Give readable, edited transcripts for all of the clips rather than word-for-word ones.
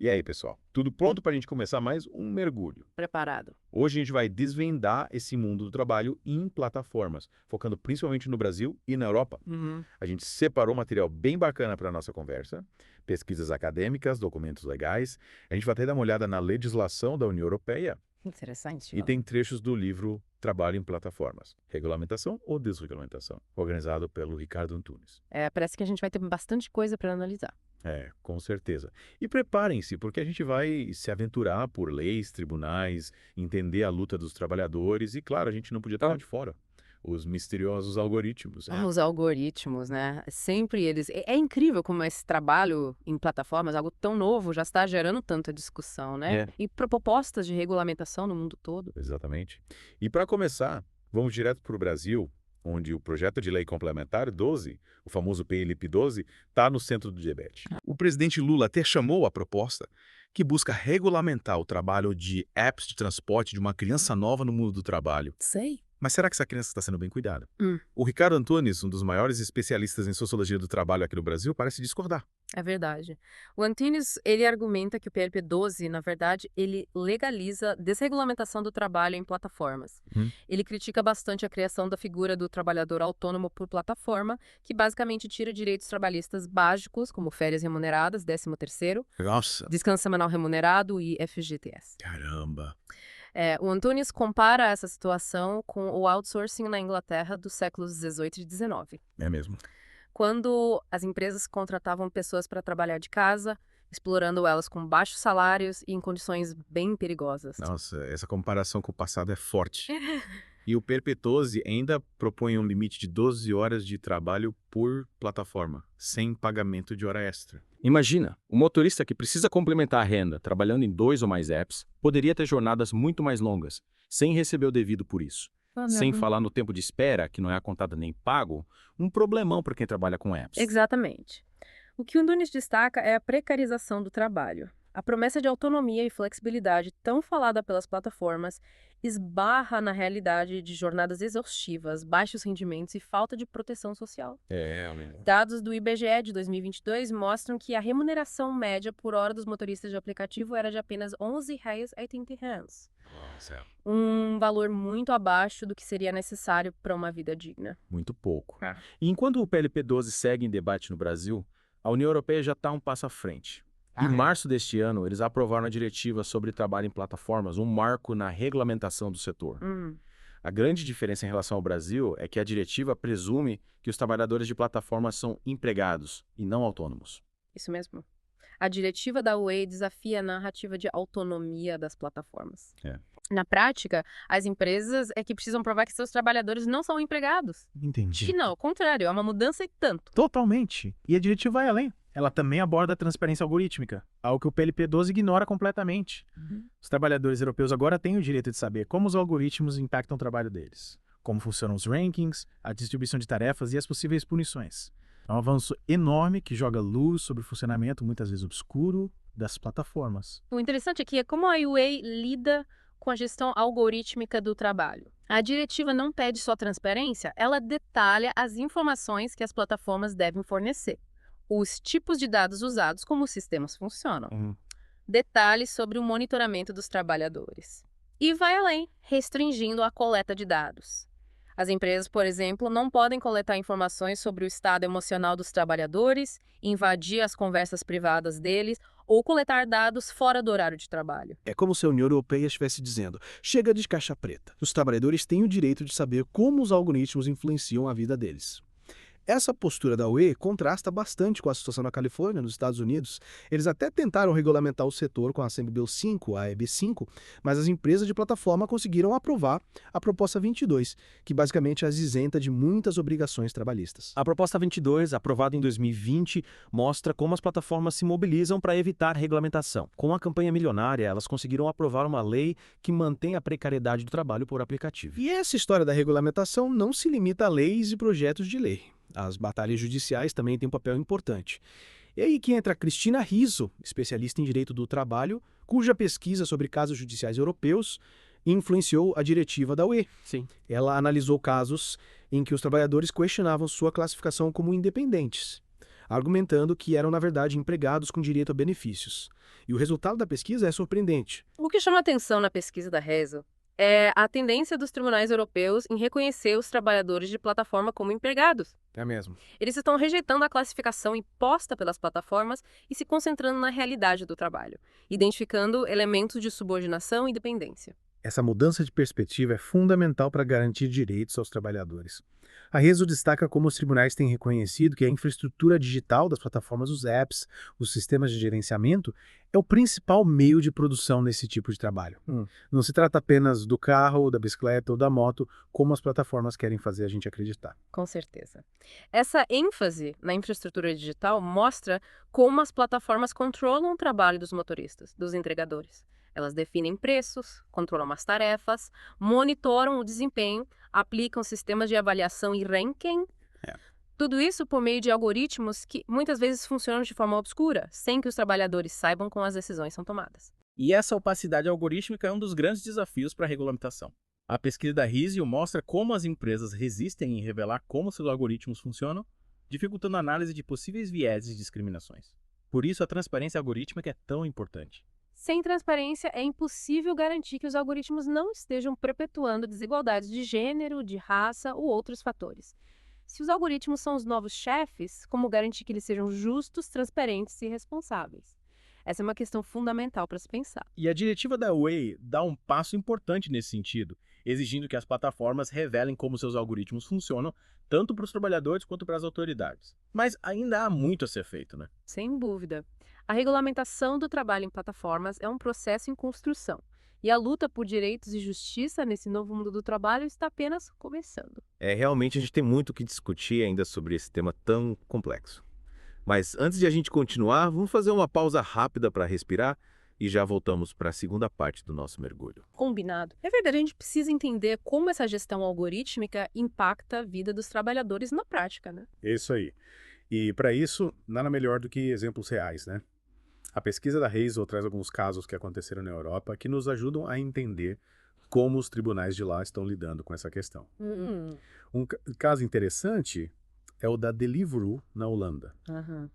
E aí, pessoal? Tudo pronto para a gente começar mais um mergulho? Preparado. Hoje a gente vai desvendar esse mundo do trabalho em plataformas, focando principalmente no Brasil e na Europa. Uhum. A gente separou material bem bacana para a nossa conversa, pesquisas acadêmicas, documentos legais. A gente vai até dar uma olhada na legislação da União Europeia Interessante, e ó. tem trechos do livro Trabalho em Plataformas, Regulamentação ou Desregulamentação, organizado pelo Ricardo Antunes. Parece que a gente vai ter bastante coisa para analisar. É, com certeza. E preparem-se, porque a gente vai se aventurar por leis, tribunais, entender a luta dos trabalhadores e, claro, a gente não podia estar de fora. Os misteriosos algoritmos. Os algoritmos, né? Sempre eles. É incrível como esse trabalho em plataformas, algo tão novo, já está gerando tanta discussão, né? É. E propostas de regulamentação no mundo todo. Exatamente. E para começar, vamos direto para o Brasil, onde o projeto de lei complementar 12, o famoso PLP 12, está no centro do debate. O presidente Lula até chamou a proposta que busca regulamentar o trabalho de apps de transporte de uma criança nova no mundo do trabalho. Sei. Mas será que essa criança está sendo bem cuidada? Hum. O Ricardo Antunes, um dos maiores especialistas em sociologia do trabalho aqui no Brasil, parece discordar. É verdade. O Antunes, ele argumenta que o PLP 12, na verdade, ele legaliza a desregulamentação do trabalho em plataformas. Hum. Ele critica bastante a criação da figura do trabalhador autônomo por plataforma, que basicamente tira direitos trabalhistas básicos, como férias remuneradas, 13º, Nossa, descanso semanal remunerado e FGTS. caramba. O Antunes compara essa situação com o outsourcing na Inglaterra dos séculos 18 e 19. É mesmo. Quando as empresas contratavam pessoas para trabalhar de casa, explorando elas com baixos salários e em condições bem perigosas. Nossa, essa comparação com o passado é forte. E o PLP-12 ainda propõe um limite de 12 horas de trabalho por plataforma, sem pagamento de hora extra. Imagina, o motorista que precisa complementar a renda trabalhando em 2 ou mais apps poderia ter jornadas muito mais longas, sem receber o devido por isso. Sem falar no tempo de espera, que não é contado nem pago, um problemão para quem trabalha com apps. Exatamente. O que o Nunes destaca é a precarização do trabalho. A promessa de autonomia e flexibilidade tão falada pelas plataformas esbarra na realidade de jornadas exaustivas, baixos rendimentos e falta de proteção social. Dados do IBGE de 2022 mostram que a remuneração média por hora dos motoristas de aplicativo era de apenas R$ 11,80. Um valor muito abaixo do que seria necessário para uma vida digna. Muito pouco. E enquanto o PLP-12 segue em debate no Brasil, a União Europeia já está um passo à frente. Em março deste ano, eles aprovaram a diretiva sobre trabalho em plataformas, um marco na regulamentação do setor. A grande diferença em relação ao Brasil é que a diretiva presume que os trabalhadores de plataformas são empregados e não autônomos. Isso mesmo. A diretiva da UE desafia a narrativa de autonomia das plataformas. Na prática, as empresas é que precisam provar que seus trabalhadores não são empregados. Entendi. Que não, ao contrário, é uma mudança e tanto. Totalmente. E a diretiva vai além. Ela também aborda a transparência algorítmica, algo que o PLP-12 ignora completamente. Os trabalhadores europeus agora têm o direito de saber como os algoritmos impactam o trabalho deles, como funcionam os rankings, a distribuição de tarefas e as possíveis punições. É um avanço enorme que joga luz sobre o funcionamento, muitas vezes obscuro, das plataformas. O interessante aqui é como a UE lida com a gestão algorítmica do trabalho. A diretiva não pede só transparência, ela detalha as informações que as plataformas devem fornecer, os tipos de dados usados, como os sistemas funcionam, detalhes sobre o monitoramento dos trabalhadores. E vai além, restringindo a coleta de dados. As empresas, por exemplo, não podem coletar informações sobre o estado emocional dos trabalhadores, invadir as conversas privadas deles ou coletar dados fora do horário de trabalho. É como se a União Europeia estivesse dizendo: chega de caixa preta. Os trabalhadores têm o direito de saber como os algoritmos influenciam a vida deles. Essa postura da UE contrasta bastante com a situação na Califórnia, nos Estados Unidos. Eles até tentaram regulamentar o setor com a Assembly Bill 5, a EB5, mas as empresas de plataforma conseguiram aprovar a proposta 22, que basicamente as isenta de muitas obrigações trabalhistas. A proposta 22, aprovada em 2020, mostra como as plataformas se mobilizam para evitar regulamentação. Com a campanha milionária, elas conseguiram aprovar uma lei que mantém a precariedade do trabalho por aplicativo. E essa história da regulamentação não se limita a leis e projetos de lei. As batalhas judiciais também têm um papel importante. E aí que entra a Cristina Rizzo, especialista em direito do trabalho, cuja pesquisa sobre casos judiciais europeus influenciou a diretiva da UE. Sim. Ela analisou casos em que os trabalhadores questionavam sua classificação como independentes. argumentando que eram, na verdade, empregados com direito a benefícios. E o resultado da pesquisa é surpreendente. O que chama atenção na pesquisa da Hazel é a tendência dos tribunais europeus em reconhecer os trabalhadores de plataforma como empregados. É mesmo. Eles estão rejeitando a classificação imposta pelas plataformas e se concentrando na realidade do trabalho, identificando elementos de subordinação e dependência. Essa mudança de perspectiva é fundamental para garantir direitos aos trabalhadores. A Hazel destaca como os tribunais têm reconhecido que a infraestrutura digital das plataformas, os apps, os sistemas de gerenciamento, é o principal meio de produção nesse tipo de trabalho. Não se trata apenas do carro, da bicicleta ou da moto, como as plataformas querem fazer a gente acreditar. Com certeza. Essa ênfase na infraestrutura digital mostra como as plataformas controlam o trabalho dos motoristas, dos entregadores. Elas definem preços, controlam as tarefas, monitoram o desempenho, aplicam sistemas de avaliação e ranking. Tudo isso por meio de algoritmos que muitas vezes funcionam de forma obscura, sem que os trabalhadores saibam como as decisões são tomadas. E essa opacidade algorítmica é um dos grandes desafios para a regulamentação. A pesquisa da Hazel mostra como as empresas resistem em revelar como seus algoritmos funcionam, dificultando a análise de possíveis vieses e discriminações. Por isso, a transparência algorítmica é tão importante. Sem transparência, é impossível garantir que os algoritmos não estejam perpetuando desigualdades de gênero, de raça ou outros fatores. Se os algoritmos são os novos chefes, como garantir que eles sejam justos, transparentes e responsáveis? Essa é uma questão fundamental para se pensar. E a diretiva da Way dá um passo importante nesse sentido, exigindo que as plataformas revelem como seus algoritmos funcionam, tanto para os trabalhadores quanto para as autoridades. Mas ainda há muito a ser feito, né? Sem dúvida. A regulamentação do trabalho em plataformas é um processo em construção. E a luta por direitos e justiça nesse novo mundo do trabalho está apenas começando. Realmente a gente tem muito o que discutir ainda sobre esse tema tão complexo. Mas antes de a gente continuar, vamos fazer uma pausa rápida para respirar e já voltamos para a segunda parte do nosso mergulho. Combinado. É verdade, a gente precisa entender como essa gestão algorítmica impacta a vida dos trabalhadores na prática, né? Isso aí. E para isso, nada melhor do que exemplos reais, né? A pesquisa da Hazel traz alguns casos que aconteceram na Europa que nos ajudam a entender como os tribunais de lá estão lidando com essa questão. Um caso interessante é o da Deliveroo, na Holanda.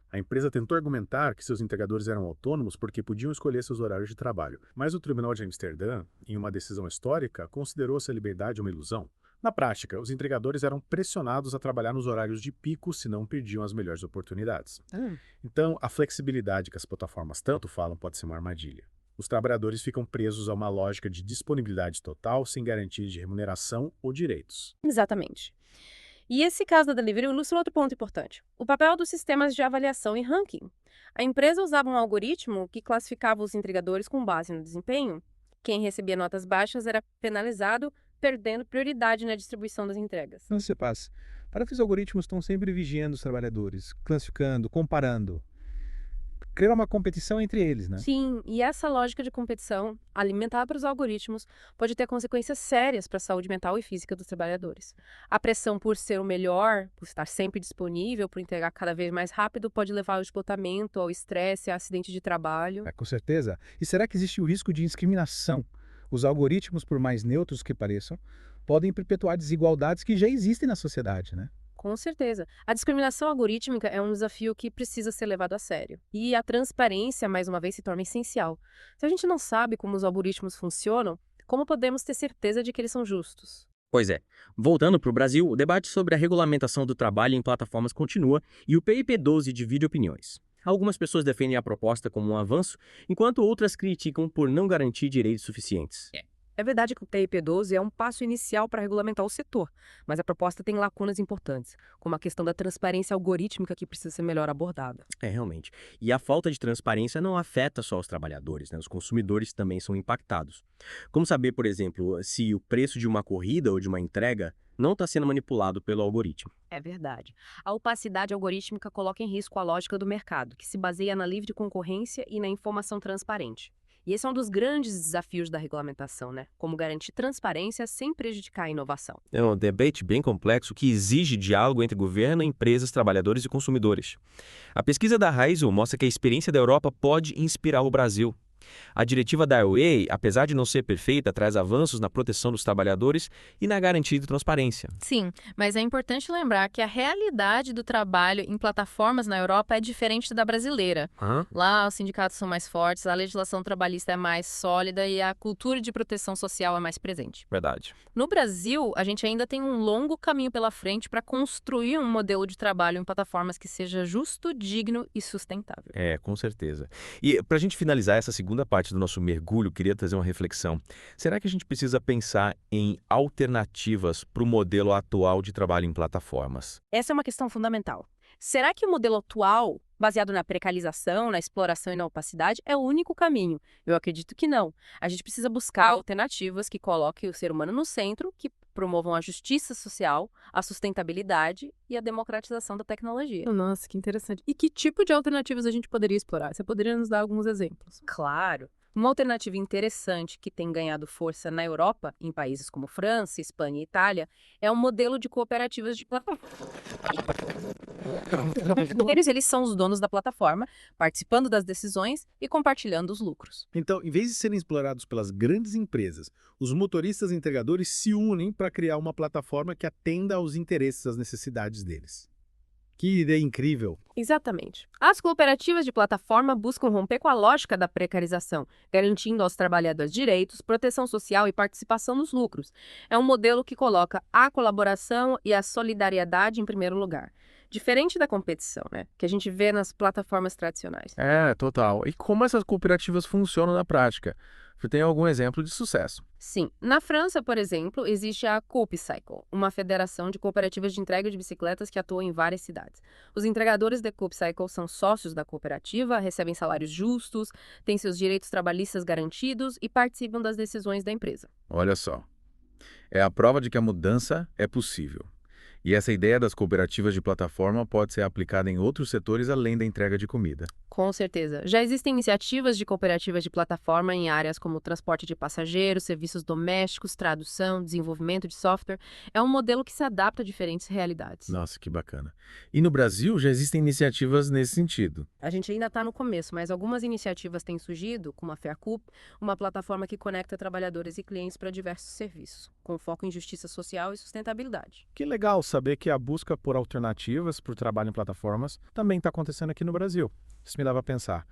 A empresa tentou argumentar que seus entregadores eram autônomos porque podiam escolher seus horários de trabalho. Mas o Tribunal de Amsterdã, em uma decisão histórica, considerou essa liberdade uma ilusão. Na prática, os entregadores eram pressionados a trabalhar nos horários de pico, senão perdiam as melhores oportunidades. Então, a flexibilidade que as plataformas tanto falam pode ser uma armadilha. Os trabalhadores ficam presos a uma lógica de disponibilidade total, sem garantia de remuneração ou direitos. Exatamente. E esse caso da Deliveroo ilustra outro ponto importante: o papel dos sistemas de avaliação e ranking. A empresa usava um algoritmo que classificava os entregadores com base no desempenho. Quem recebia notas baixas era penalizado, perdendo prioridade na distribuição das entregas. Não se passa. Para que os algoritmos estão sempre vigiando os trabalhadores, classificando, comparando. Criar uma competição entre eles, né? Sim, e essa lógica de competição, alimentada pelos algoritmos, pode ter consequências sérias para a saúde mental e física dos trabalhadores. A pressão por ser o melhor, por estar sempre disponível, por entregar cada vez mais rápido, pode levar ao esgotamento, ao estresse, a acidente de trabalho. Com certeza. E será que existe o risco de discriminação? Os algoritmos, por mais neutros que pareçam, podem perpetuar desigualdades que já existem na sociedade, né? Com certeza. A discriminação algorítmica é um desafio que precisa ser levado a sério. E a transparência, mais uma vez, se torna essencial. Se a gente não sabe como os algoritmos funcionam, como podemos ter certeza de que eles são justos? Pois é. Voltando para o Brasil, o debate sobre a regulamentação do trabalho em plataformas continua e o PIP 12 divide opiniões. Algumas pessoas defendem a proposta como um avanço, enquanto outras criticam por não garantir direitos suficientes. É verdade que o PIP 12 é um passo inicial para regulamentar o setor, mas a proposta tem lacunas importantes, como a questão da transparência algorítmica que precisa ser melhor abordada. Realmente. E a falta de transparência não afeta só os trabalhadores, né? Os consumidores também são impactados. Como saber, por exemplo, se o preço de uma corrida ou de uma entrega não está sendo manipulado pelo algoritmo? É verdade. A opacidade algorítmica coloca em risco a lógica do mercado, que se baseia na livre concorrência e na informação transparente. E esse é um dos grandes desafios da regulamentação, né? Como garantir transparência sem prejudicar a inovação. É um debate bem complexo que exige diálogo entre governo, empresas, trabalhadores e consumidores. A pesquisa da Hazel mostra que a experiência da Europa pode inspirar o Brasil. A diretiva da UA, apesar de não ser perfeita, traz avanços na proteção dos trabalhadores e na garantia de transparência. Sim, mas é importante lembrar que a realidade do trabalho em plataformas na Europa é diferente da brasileira. Lá, os sindicatos são mais fortes, a legislação trabalhista é mais sólida e a cultura de proteção social é mais presente. Verdade. No Brasil, a gente ainda tem um longo caminho pela frente para construir um modelo de trabalho em plataformas que seja justo, digno e sustentável. É, com certeza. E para a gente finalizar essa segunda parte do nosso mergulho, queria trazer uma reflexão. Será que a gente precisa pensar em alternativas para o modelo atual de trabalho em plataformas? Essa é uma questão fundamental. Será que o modelo atual, baseado na precarização, na exploração e na opacidade, é o único caminho? Eu acredito que não. A gente precisa buscar alternativas que coloquem o ser humano no centro, que promovam a justiça social, a sustentabilidade e a democratização da tecnologia. Nossa, que interessante. E que tipo de alternativas a gente poderia explorar? Você poderia nos dar alguns exemplos? Claro. Uma alternativa interessante que tem ganhado força na Europa, em países como França, Espanha e Itália, é um modelo de cooperativas de plataforma. Eles são os donos da plataforma, participando das decisões e compartilhando os lucros. Então, em vez de serem explorados pelas grandes empresas, os motoristas e entregadores se unem para criar uma plataforma que atenda aos interesses, às necessidades deles. Que ideia incrível! Exatamente. As cooperativas de plataforma buscam romper com a lógica da precarização, garantindo aos trabalhadores direitos, proteção social e participação nos lucros. É um modelo que coloca a colaboração e a solidariedade em primeiro lugar. Diferente da competição, né, que a gente vê nas plataformas tradicionais. É, total. E como essas cooperativas funcionam na prática? Você tem algum exemplo de sucesso? Sim. Na França, por exemplo, existe a CoopCycle, uma federação de cooperativas de entrega de bicicletas que atua em várias cidades. Os entregadores da CoopCycle são sócios da cooperativa, recebem salários justos, têm seus direitos trabalhistas garantidos e participam das decisões da empresa. Olha só, é a prova de que a mudança é possível. E essa ideia das cooperativas de plataforma pode ser aplicada em outros setores além da entrega de comida. Com certeza. Já existem iniciativas de cooperativas de plataforma em áreas como transporte de passageiros, serviços domésticos, tradução, desenvolvimento de software. É um modelo que se adapta a diferentes realidades. Nossa, que bacana. E no Brasil já existem iniciativas nesse sentido. A gente ainda está no começo, mas algumas iniciativas têm surgido, como a Faircoop, uma plataforma que conecta trabalhadores e clientes para diversos serviços, com foco em justiça social e sustentabilidade. Que legal saber que a busca por alternativas para o trabalho em plataformas também está acontecendo aqui no Brasil. Isso me dava a pensar,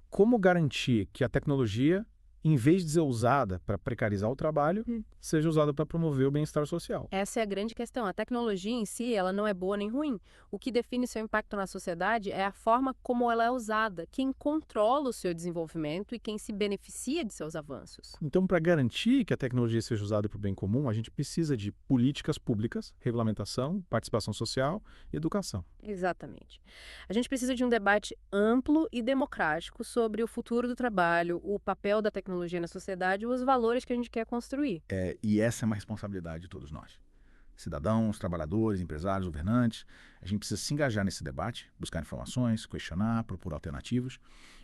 como garantir que a tecnologia, em vez de ser usada para precarizar o trabalho, seja usada para promover o bem-estar social? Essa é a grande questão. A tecnologia em si, ela não é boa nem ruim. O que define seu impacto na sociedade é a forma como ela é usada, quem controla o seu desenvolvimento e quem se beneficia de seus avanços. Então, para garantir que a tecnologia seja usada para o bem comum, a gente precisa de políticas públicas, regulamentação, participação social e educação. Exatamente. A gente precisa de um debate amplo e democrático sobre o futuro do trabalho, o papel da tecnologia na sociedade e os valores que a gente quer construir. E essa é uma responsabilidade de todos nós. Cidadãos, trabalhadores, empresários, governantes. A gente precisa se engajar nesse debate, buscar informações, questionar, propor alternativas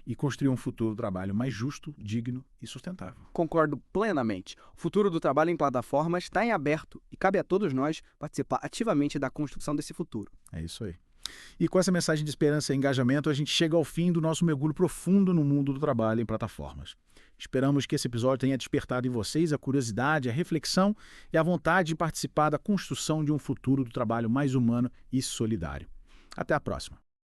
e construir um futuro do trabalho mais justo, digno e sustentável. Concordo plenamente. O futuro do trabalho em plataformas está em aberto e cabe a todos nós participar ativamente da construção desse futuro. É isso aí. E com essa mensagem de esperança e engajamento, a gente chega ao fim do nosso mergulho profundo no mundo do trabalho em plataformas. Esperamos que esse episódio tenha despertado em vocês a curiosidade, a reflexão e a vontade de participar da construção de um futuro do trabalho mais humano e solidário. Até a próxima.